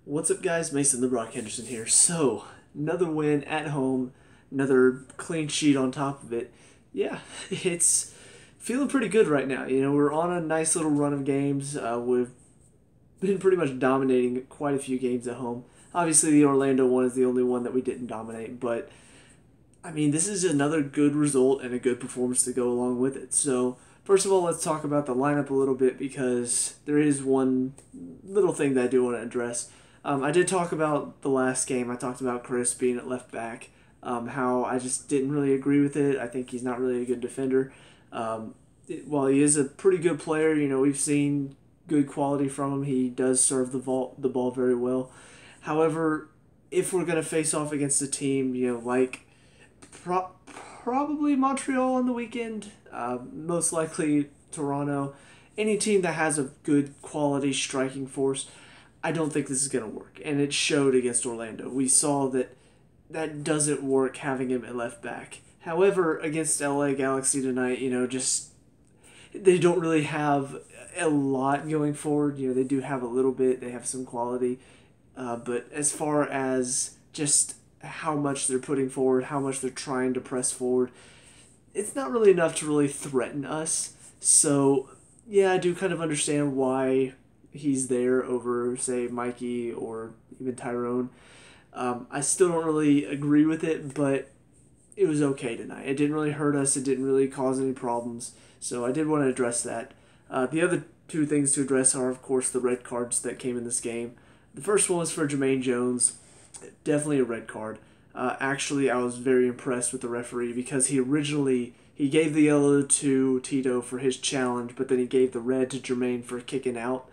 What's up, guys? Mason the Brock Henderson here. So, another win at home, another clean sheet on top of it. Yeah, it's feeling pretty good right now. We're on a nice little run of games. We've been pretty much dominating quite a few games at home. Obviously, the Orlando one is the only one that we didn't dominate, but I mean, this is another good result and a good performance to go along with it. So, first of all, let's talk about the lineup a little bit because there is one little thing that I do want to address. I did talk about the last game. I talked about Chris being at left back, how I just didn't really agree with it. I think he's not really a good defender. While he is a pretty good player, we've seen good quality from him. He does serve the ball very well. However, if we're going to face off against a team, like probably Montreal on the weekend, most likely Toronto, any team that has a good quality striking force, I don't think this is going to work. And it showed against Orlando. We saw that doesn't work having him at left back. However, against LA Galaxy tonight, just they don't really have a lot going forward. They do have a little bit. They have some quality. But as far as just how much they're putting forward, how much they're trying to press forward, it's not really enough to really threaten us. So, yeah, I do kind of understand why he's there over, say, Mikey or even Tyrone. I still don't really agree with it, but it was okay tonight. It didn't really hurt us. It didn't really cause any problems. So I did want to address that. The other two things to address are, of course, the red cards that came in this game. The first one was for Jermaine Jones. Definitely a red card. Actually, I was very impressed with the referee because he gave the yellow to Tito for his challenge, but then he gave the red to Jermaine for kicking out.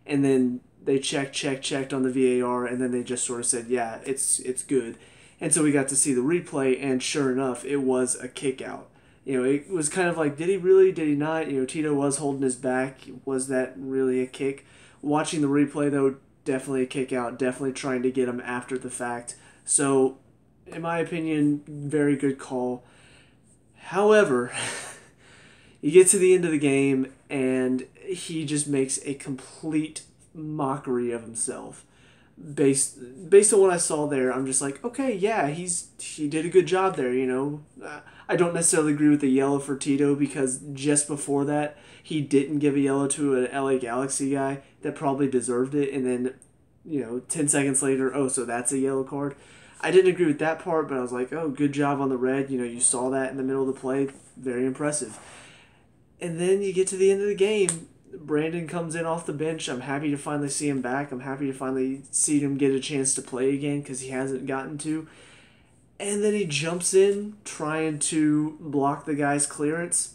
And then they checked on the VAR, and then they just sort of said, yeah, it's good. And so we got to see the replay, and sure enough, it was a kick out. It was kind of like, did he really, did he not? Tito was holding his back. Was that really a kick? Watching the replay, though, definitely a kick out, definitely trying to get him after the fact. So, in my opinion, very good call. However, you get to the end of the game, and he just makes a complete mockery of himself. Based on what I saw there, I'm just like, okay, yeah, he did a good job there, I don't necessarily agree with the yellow for Tito because just before that, he didn't give a yellow to an LA Galaxy guy that probably deserved it, and then, 10 seconds later, oh, so that's a yellow card. I didn't agree with that part, but I was like, oh, good job on the red. You saw that in the middle of the play. Very impressive. And then you get to the end of the game. Brandon comes in off the bench. I'm happy to finally see him back. I'm happy to finally see him get a chance to play again because he hasn't gotten to. And then he jumps in trying to block the guy's clearance.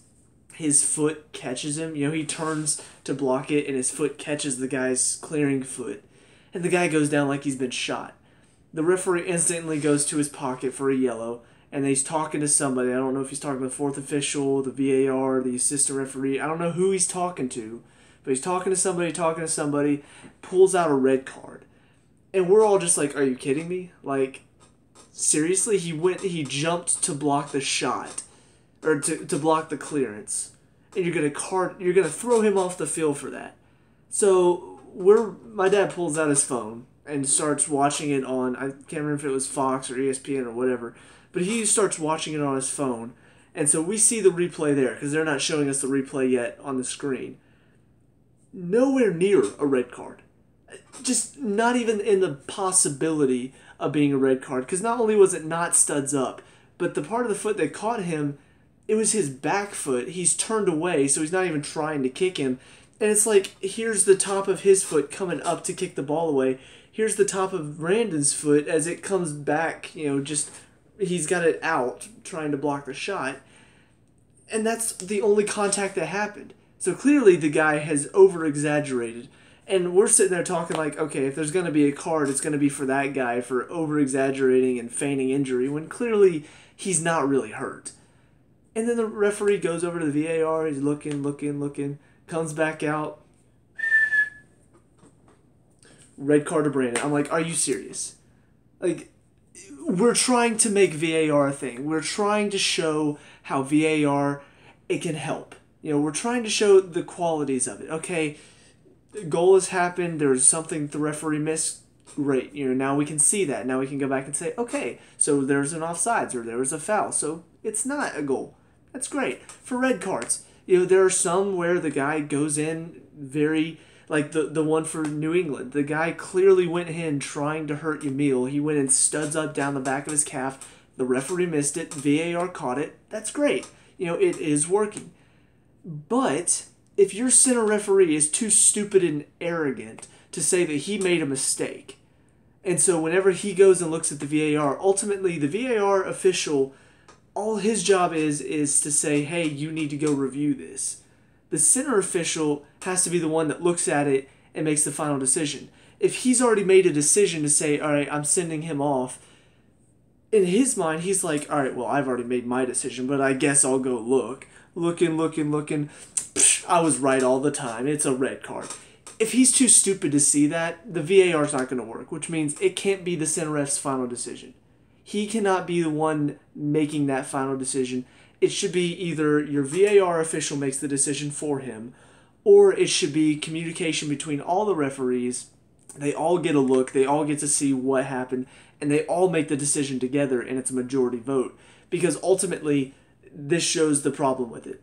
His foot catches him. He turns to block it, and his foot catches the guy's clearing foot. And the guy goes down like he's been shot. The referee instantly goes to his pocket for a yellow, and he's talking to somebody. I don't know if he's talking to the fourth official, the VAR, the assistant referee. I don't know who he's talking to, but he's talking to somebody, pulls out a red card. And we're all just like, are you kidding me? Like, seriously? He jumped to block the shot, or to block the clearance. And you're gonna throw him off the field for that. So my dad pulls out his phone and starts watching it on, I can't remember if it was Fox or ESPN or whatever, but he starts watching it on his phone. And so we see the replay there, because they're not showing us the replay yet on the screen. Nowhere near a red card. Just not even in the possibility of being a red card, because not only was it not studs up, but the part of the foot that caught him, it was his back foot. He's turned away, so he's not even trying to kick him. And it's like, here's the top of his foot coming up to kick the ball away. Here's the top of Brandon's foot as it comes back, he's got it out trying to block the shot. And that's the only contact that happened. So clearly the guy has over-exaggerated. And we're sitting there talking like, okay, if there's going to be a card, it's going to be for that guy for over-exaggerating and feigning injury when clearly he's not really hurt. And then the referee goes over to the VAR, he's looking, comes back out. Red card to Brandon. I'm like, are you serious? Like, we're trying to make VAR a thing. We're trying to show how VAR, it can help. We're trying to show the qualities of it. Okay, goal has happened. There's something the referee missed. Great. Now we can see that. Now we can go back and say, okay, so there's an offsides or there was a foul, so it's not a goal. That's great. For red cards, there are some where the guy goes in very, like the one for New England. The guy clearly went in trying to hurt Yamil. He went and studs up down the back of his calf. The referee missed it. VAR caught it. That's great. It is working. But if your center referee is too stupid and arrogant to say that he made a mistake, and so whenever he goes and looks at the VAR, ultimately the VAR official, all his job is to say, hey, you need to go review this. The center official has to be the one that looks at it and makes the final decision. If he's already made a decision to say, all right, I'm sending him off, in his mind, he's like, all right, well, I've already made my decision, but I guess I'll go look. Looking. Psh, I was right all the time. It's a red card. If he's too stupid to see that, the VAR is not going to work, which means it can't be the center ref's final decision. He cannot be the one making that final decision. It should be either your VAR official makes the decision for him, or it should be communication between all the referees. They all get a look. They all get to see what happened, and they all make the decision together, and it's a majority vote. Because ultimately, this shows the problem with it.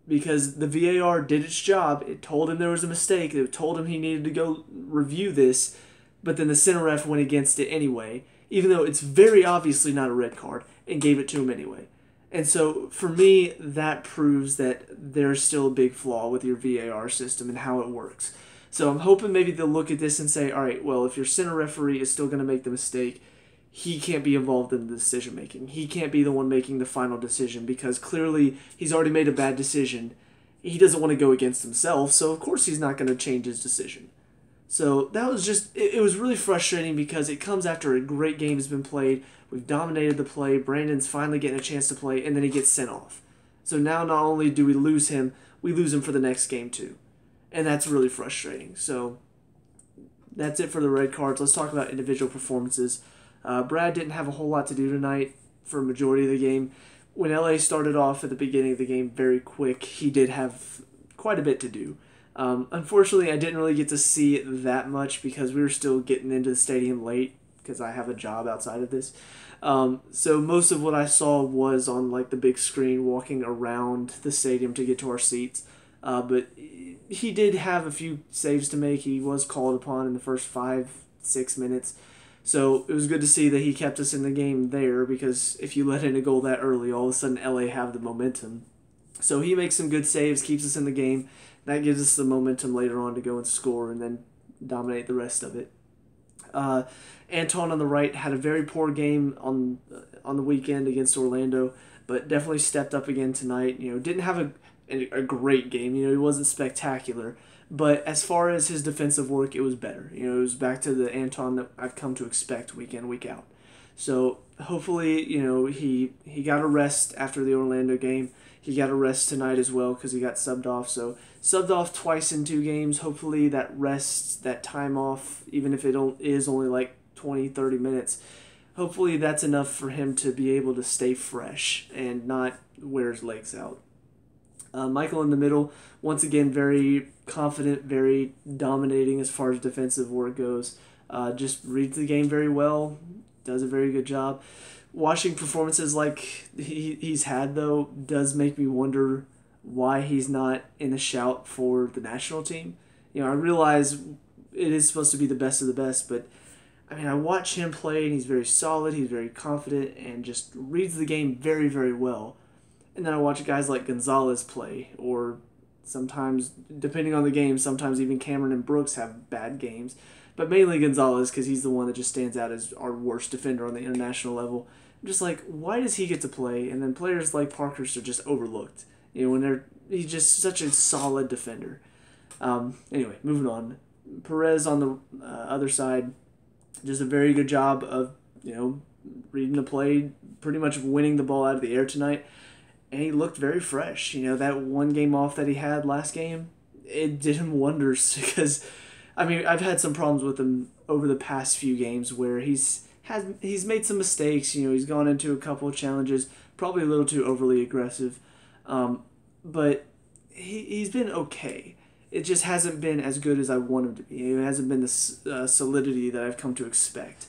Because the VAR did its job. It told him there was a mistake. It told him he needed to go review this, but then the center ref went against it anyway, even though it's very obviously not a red card, and gave it to him anyway. And so, for me, that proves that there's still a big flaw with your VAR system and how it works. So I'm hoping maybe they'll look at this and say, all right, well, if your center referee is still going to make the mistake, he can't be involved in the decision making. He can't be the one making the final decision because clearly he's already made a bad decision. He doesn't want to go against himself, so of course he's not going to change his decision. So that was just, it was really frustrating because it comes after a great game has been played. We've dominated the play. Brandon's finally getting a chance to play, and then he gets sent off. So now not only do we lose him for the next game too. And that's really frustrating. So that's it for the red cards. Let's talk about individual performances. Brad didn't have a whole lot to do tonight for a majority of the game. When LA started off at the beginning of the game very quick, he did have quite a bit to do. Unfortunately, I didn't really get to see it that much because we were still getting into the stadium late because I have a job outside of this. So most of what I saw was on like the big screen walking around the stadium to get to our seats. But he did have a few saves to make. He was called upon in the first 5-6 minutes. So it was good to see that he kept us in the game there because if you let in a goal that early, all of a sudden LA have the momentum. So he makes some good saves, keeps us in the game. That gives us the momentum later on to go and score and then dominate the rest of it. Anton on the right had a very poor game on the weekend against Orlando, but definitely stepped up again tonight. Didn't have a great game. He wasn't spectacular. But as far as his defensive work, it was better. It was back to the Anton that I've come to expect week in, week out. So hopefully, he got a rest after the Orlando game. He got a rest tonight as well because he got subbed off. So subbed off twice in 2 games. Hopefully that rest, that time off, even if it is only like 20, 30 minutes, hopefully that's enough for him to be able to stay fresh and not wear his legs out. Michael in the middle, once again, very confident, very dominating as far as defensive work goes. Just reads the game very well, does a very good job. Watching performances like he's had, though, does make me wonder why he's not in the shout for the national team. I realize it is supposed to be the best of the best, but I watch him play, and he's very solid, he's very confident, and just reads the game very, very well. And then I watch guys like Gonzalez play, or sometimes, depending on the game, sometimes even Cameron and Brooks have bad games. But mainly Gonzalez, because he's the one that just stands out as our worst defender on the international level. I'm just like, why does he get to play? And then players like Parkhurst are just overlooked. He's just such a solid defender. Anyway, moving on. Perez on the other side, just a very good job of, reading the play, pretty much winning the ball out of the air tonight. And he looked very fresh. That one game off that he had last game, it did him wonders because, I've had some problems with him over the past few games where he's made some mistakes. He's gone into a couple of challenges, probably a little too overly aggressive. But he's been okay. it just hasn't been as good as I want him to be. It hasn't been the solidity that I've come to expect.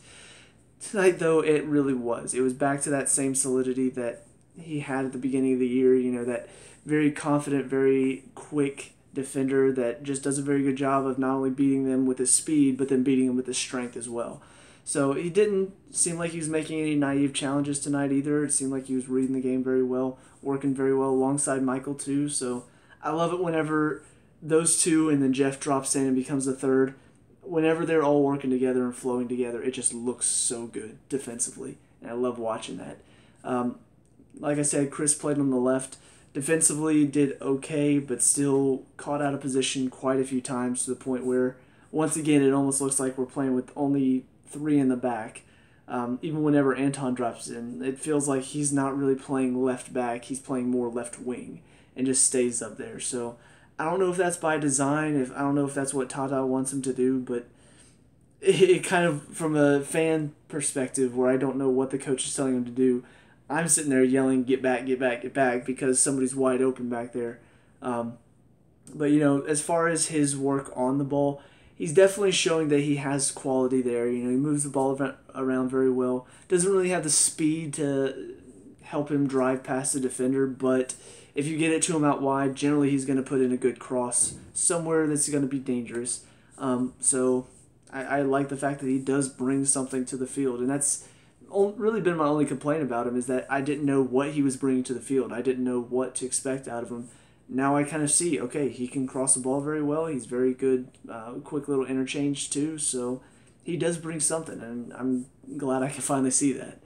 Tonight, though, it really was. It was back to that same solidity that he had at the beginning of the year, that very confident, very quick defender that just does a very good job of not only beating them with his speed, but then beating them with his strength as well. So he didn't seem like he was making any naive challenges tonight either. It seemed like he was reading the game very well, working very well alongside Michael too. So I love it whenever those two and then Jeff drops in and becomes the third. Whenever they're all working together and flowing together, it just looks so good defensively. And I love watching that. Like I said, Chris played on the left. Defensively did okay, but still caught out of position quite a few times to the point where, once again, it almost looks like we're playing with only three in the back. Even whenever Anton drops in, it feels like he's not really playing left back. He's playing more left wing and just stays up there. So I don't know if that's by design. I don't know if that's what Tata wants him to do, but it kind of, from a fan perspective, where I don't know what the coach is telling him to do, I'm sitting there yelling, "Get back, get back, get back," because somebody's wide open back there. But as far as his work on the ball, he's definitely showing that he has quality there. He moves the ball around very well. Doesn't really have the speed to help him drive past the defender, but if you get it to him out wide, generally he's going to put in a good cross somewhere that's going to be dangerous. So I like the fact that he does bring something to the field, and that's really been my only complaint about him, is that I didn't know what he was bringing to the field. I didn't know what to expect out of him. Now I kind of see, okay, he can cross the ball very well. He's very good, quick little interchange too. So he does bring something, and I'm glad I can finally see that.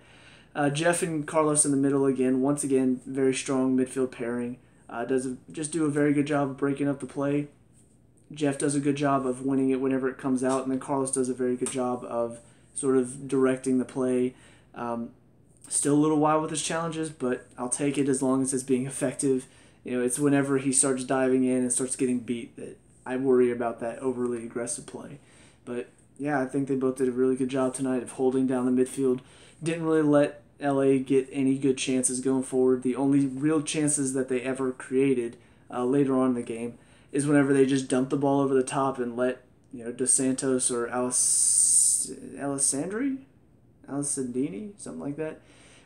Jeff and Carlos in the middle again. Once again, very strong midfield pairing. Just do a very good job of breaking up the play. Jeff does a good job of winning it whenever it comes out, and then Carlos does a very good job of sort of directing the play. Still a little wild with his challenges, but I'll take it as long as it's being effective. It's whenever he starts diving in and starts getting beat that I worry about that overly aggressive play. But yeah, I think they both did a really good job tonight of holding down the midfield. Didn't really let LA get any good chances going forward. The only real chances that they ever created later on in the game is whenever they just dumped the ball over the top and let Dos Santos or Alessandrini, something like that,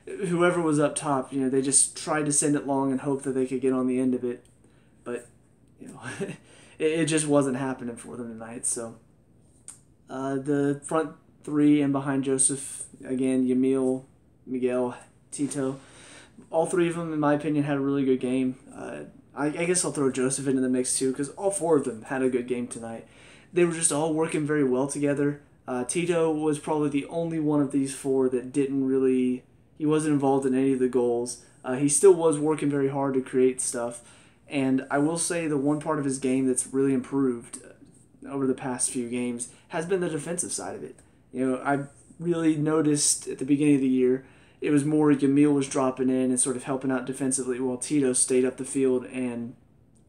whoever was up top, they just tried to send it long and hope that they could get on the end of it. But, it just wasn't happening for them tonight. So, the front three and behind Joseph, again, Yamil, Miguel, Tito, all three of them, in my opinion, had a really good game. I guess I'll throw Joseph into the mix too, because all four of them had a good game tonight. They were just all working very well together. Tito was probably the only one of these four that he wasn't involved in any of the goals. He still was working very hard to create stuff. And I will say the one part of his game that's really improved over the past few games has been the defensive side of it. I really noticed at the beginning of the year, it was more Yamil was dropping in and sort of helping out defensively while Tito stayed up the field, and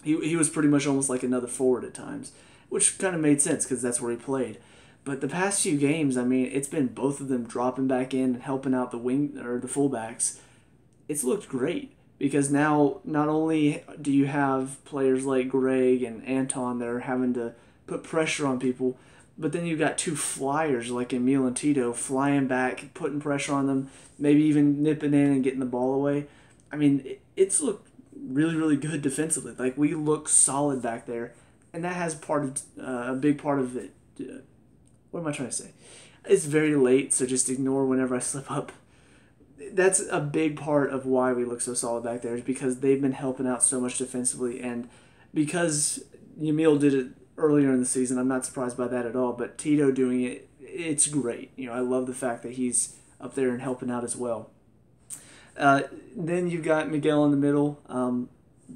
he was pretty much almost like another forward at times, which kind of made sense because that's where he played. But the past few games, it's been both of them dropping back in and helping out the fullbacks. It's looked great because now not only do you have players like Greg and Anton that are having to put pressure on people, but then you've got two flyers like Emil and Tito flying back, putting pressure on them, maybe even nipping in and getting the ball away. It's looked really, really good defensively. Like, we look solid back there, and that has a big part of it. What am I trying to say? It's very late, so just ignore whenever I slip up. That's a big part of why we look so solid back there, is because they've been helping out so much defensively, and because Yamil did it earlier in the season, I'm not surprised by that at all, but Tito doing it, it's great. I love the fact that he's up there and helping out as well. Then you've got Miguel in the middle.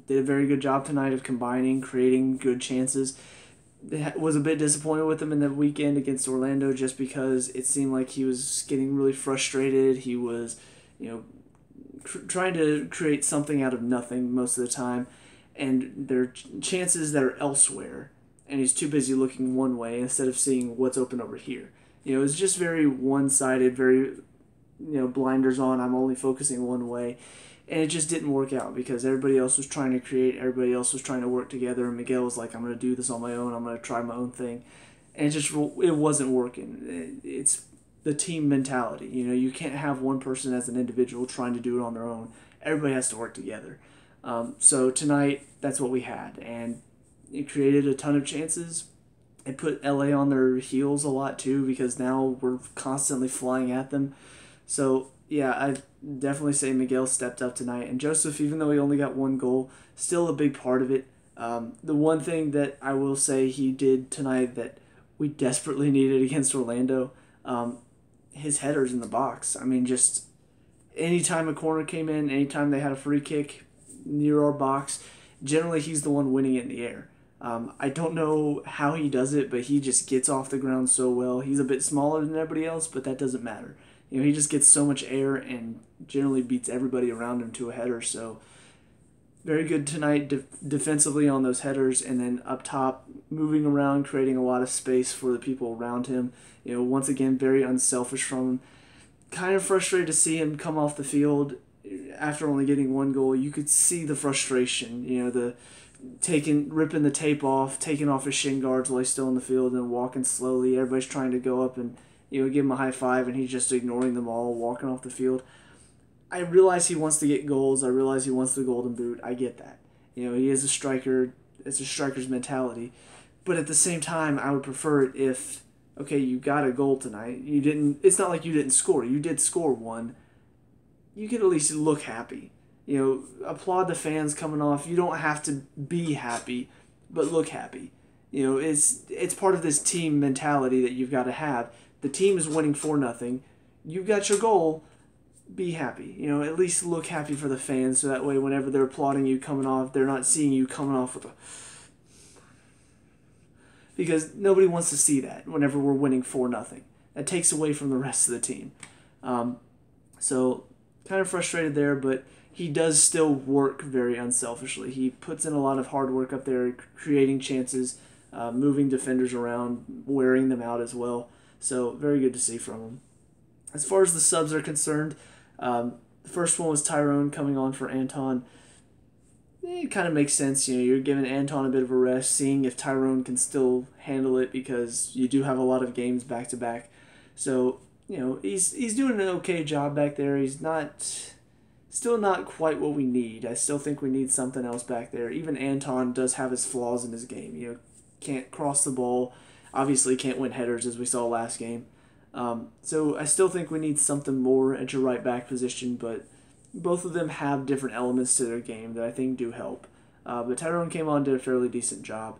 Did a very good job tonight of combining, creating good chances. Was a bit disappointed with him in the weekend against Orlando just because it seemed like he was getting really frustrated. He was, trying to create something out of nothing most of the time, and there are chances that are elsewhere, and he's too busy looking one way instead of seeing what's open over here. It's just very one-sided, very, blinders on. I'm only focusing one way. And it just didn't work out because everybody else was trying to create, everybody else was trying to work together, and Miguel was like, I'm going to do this on my own, I'm going to try my own thing. And it wasn't working. It's the team mentality. You can't have one person as an individual trying to do it on their own. Everybody has to work together. So tonight, that's what we had. And it created a ton of chances. It put LA on their heels a lot too because now we're constantly flying at them. So yeah, I definitely say Miguel stepped up tonight. And Joseph, even though he only got one goal, still a big part of it. The one thing that I will say he did tonight that we desperately needed against Orlando, his headers in the box. I mean, just anytime a corner came in, anytime they had a free kick near our box, generally he's the one winning it in the air. I don't know how he does it, but he just gets off the ground so well. He's a bit smaller than everybody else, but that doesn't matter. He just gets so much air and generally beats everybody around him to a header. So very good tonight defensively on those headers, and then up top, moving around, creating a lot of space for the people around him. Once again, very unselfish from him. Kind of frustrated to see him come off the field after only getting one goal. You could see the frustration, the ripping the tape off, taking off his shin guards while he's still in the field and walking slowly. Everybody's trying to go up and give him a high five, and he's just ignoring them all, walking off the field. I realize he wants to get goals. I realize he wants the golden boot. I get that. He is a striker. It's a striker's mentality. But at the same time, I would prefer it if, okay, you got a goal tonight. It's not like you didn't score. You did score one. You could at least look happy. Applaud the fans coming off. You don't have to be happy, but look happy. It's part of this team mentality that you've got to have. The team is winning 4-0. You've got your goal. Be happy. At least look happy for the fans, so that way whenever they're applauding you coming off, they're not seeing you coming off with a... Because nobody wants to see that whenever we're winning 4-0. That takes away from the rest of the team. So kind of frustrated there, but he does still work very unselfishly. He puts in a lot of hard work up there, creating chances, moving defenders around, wearing them out as well. So very good to see from him. As far as the subs are concerned, the first one was Tyrone coming on for Anton. It kind of makes sense. You're giving Anton a bit of a rest, seeing if Tyrone can still handle it because you do have a lot of games back-to-back. So, he's doing an okay job back there. He's still not quite what we need. I still think we need something else back there. Even Anton does have his flaws in his game. Can't cross the ball. Obviously can't win headers as we saw last game. So I still think we need something more at your right back position, but both of them have different elements to their game that I think do help. But Tyrone came on, did a fairly decent job.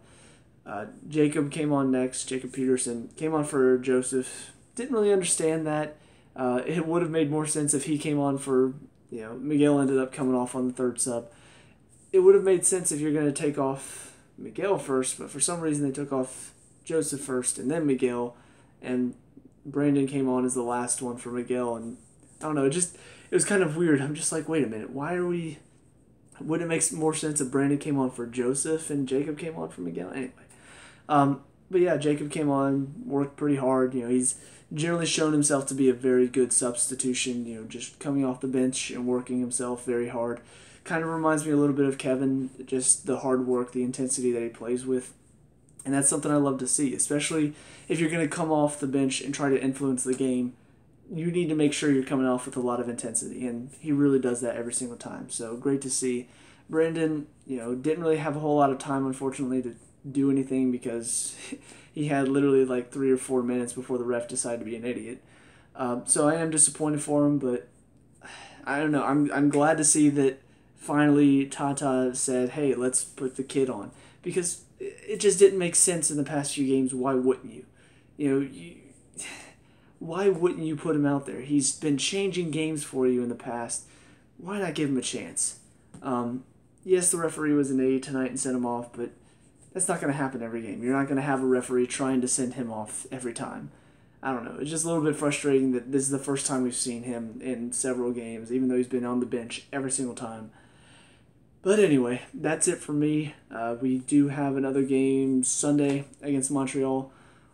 Jacob came on next. Jacob Peterson came on for Joseph. Didn't really understand that. It would have made more sense if he came on for, Miguel ended up coming off on the third sub. It would have made sense if you're going to take off Miguel first, but for some reason they took off Joseph first and then Miguel, and Brandon came on as the last one for Miguel, and I don't know, it was kind of weird. I'm just like, wait a minute, wouldn't it make more sense if Brandon came on for Joseph and Jacob came on for Miguel? Anyway. But yeah, Jacob came on, worked pretty hard. He's generally shown himself to be a very good substitution, just coming off the bench and working himself very hard. Kind of reminds me a little bit of Kevin, just the hard work, the intensity that he plays with. And that's something I love to see, especially if you're going to come off the bench and try to influence the game. You need to make sure you're coming off with a lot of intensity, and he really does that every single time. So great to see. Brandon, didn't really have a whole lot of time, unfortunately, to do anything because he had literally like 3 or 4 minutes before the ref decided to be an idiot. So I am disappointed for him, but I don't know. I'm glad to see that finally Tata said, hey, let's put the kid on, because it just didn't make sense in the past few games. Why wouldn't you? Why wouldn't you put him out there? He's been changing games for you in the past. Why not give him a chance? Yes, the referee was an idiot tonight and sent him off, but that's not going to happen every game. You're not going to have a referee trying to send him off every time. I don't know. It's just a little bit frustrating that this is the first time we've seen him in several games, even though he's been on the bench every single time. But anyway, that's it for me. We do have another game Sunday against Montreal.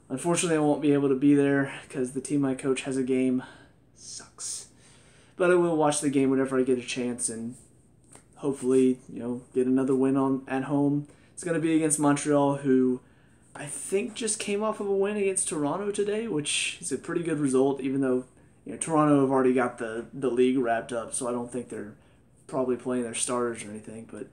Unfortunately, I won't be able to be there because the team I coach has a game. Sucks. But I will watch the game whenever I get a chance, and hopefully, get another win on at home. It's going to be against Montreal, who I think just came off of a win against Toronto today, which is a pretty good result, even though Toronto have already got the league wrapped up, so I don't think they're probably playing their starters or anything. But,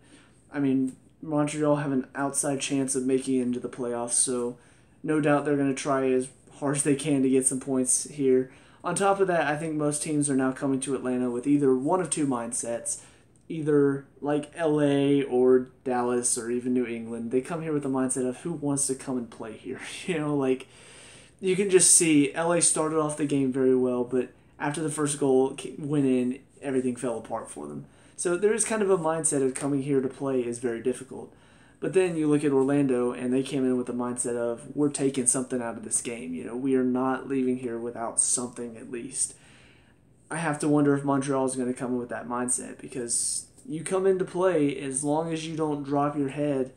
I mean, Montreal have an outside chance of making it into the playoffs, so no doubt they're going to try as hard as they can to get some points here. On top of that, I think most teams are now coming to Atlanta with either one of two mindsets, either like LA or Dallas or even New England. They come here with the mindset of who wants to come and play here. Like you can just see LA started off the game very well, but after the first goal went in, everything fell apart for them. So there is kind of a mindset of coming here to play is very difficult. But then you look at Orlando, and they came in with the mindset of, we're taking something out of this game. We are not leaving here without something at least. I have to wonder if Montreal is going to come in with that mindset, because you come into play, as long as you don't drop your head,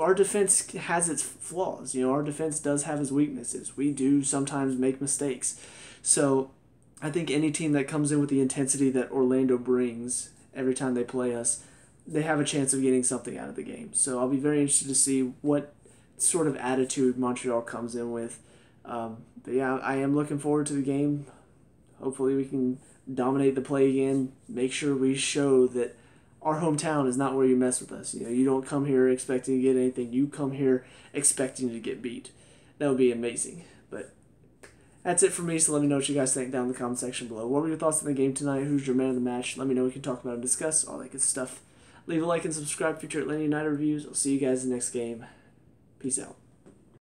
our defense has its flaws. Our defense does have its weaknesses. We do sometimes make mistakes. So I think any team that comes in with the intensity that Orlando brings every time they play us, they have a chance of getting something out of the game. So I'll be very interested to see what sort of attitude Montreal comes in with. But yeah, I am looking forward to the game. Hopefully we can dominate the play again, make sure we show that our hometown is not where you mess with us. You don't come here expecting to get anything. You come here expecting to get beat. That would be amazing. But that's it for me, so let me know what you guys think down in the comment section below. What were your thoughts on the game tonight? Who's your man of the match? Let me know. We can talk about and discuss all that good stuff. Leave a like and subscribe for future Atlanta United reviews. I'll see you guys in the next game. Peace out.